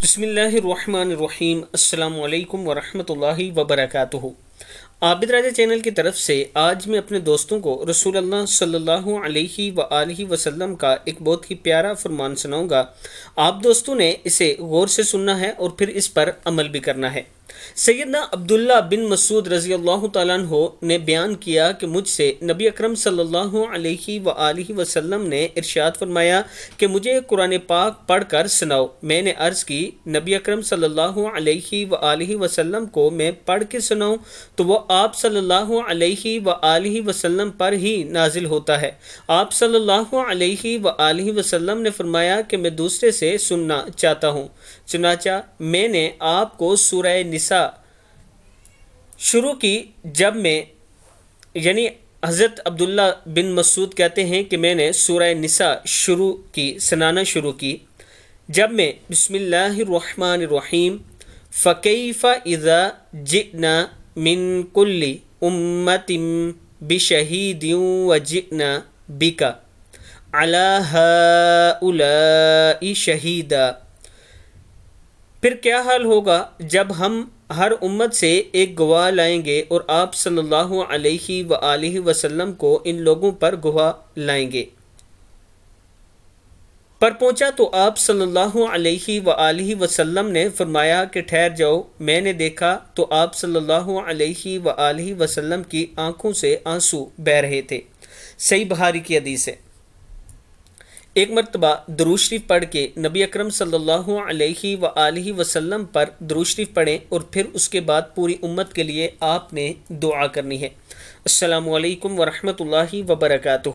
بسم اللہ الرحمن الرحیم۔ السلام علیکم ورحمۃ اللہ وبرکاتہ۔ عابد راجہ چینل کی طرف سے آج میں اپنے دوستوں کو رسول اللہ صلی اللہ علیہ وآلہ وسلم کا ایک بہت ہی پیارا فرمان سناؤں گا۔ آپ دوستوں نے اسے غور سے سننا ہے اور پھر اس پر عمل بھی کرنا ہے۔ سیدنا عبداللہ بن مسعود رضی اللہ تعالیٰ عنہ نے بیان کیا کہ مجھ سے نبی اکرم صلی اللہ علیہ وآلہ وسلم نے ارشاد فرمایا کہ مجھے قرآن پاک پڑھ کر سناؤ۔ میں نے عرض کی نبی اکرم صلی اللہ علیہ وآلہ وسلم کو میں پڑھ کے سناؤں تو وہ آپ صلی اللہ علیہ وآلہ وسلم پر ہی نازل ہوتا ہے۔ آپ صلی اللہ علیہ وآلہ وسلم نے فرمایا کہ میں دوسرے سے سننا چاہتا ہوں، چنانچہ میں نے آپ کو سورہ نساء شروع کی۔ جب میں یعنی حضرت عبداللہ بن مسعود کہتے ہیں کہ میں نے سورہ نساء سنانا شروع کی جب میں بسم اللہ الرحمن الرحیم فَكَيْفَ إِذَا جِئْنَا مِن كُلِّ أُمَّةٍ بِشَهِيدٍ وَجِئْنَا بِكَ عَلَى هَؤُلَاءِ شَهِيدًا۔ پھر کیا حال ہوگا جب ہم ہر امت سے ایک گواہ لائیں گے اور آپ صلی اللہ علیہ وآلہ وسلم کو ان لوگوں پر گواہ لائیں گے۔ پر پہنچا تو آپ صلی اللہ علیہ وآلہ وسلم نے فرمایا کہ ٹھہر جاؤ۔ میں نے دیکھا تو آپ صلی اللہ علیہ وآلہ وسلم کی آنکھوں سے آنسو بہہ رہے تھے۔ صحیح بخاری کی حدیث ہے۔ ایک مرتبہ درود شریف پڑھ کے نبی اکرم صلی اللہ علیہ وآلہ وسلم پر درود شریف پڑھیں اور پھر اس کے بعد پوری امت کے لیے آپ نے دعا کرنی ہے۔ السلام علیکم ورحمۃ اللہ وبرکاتہ۔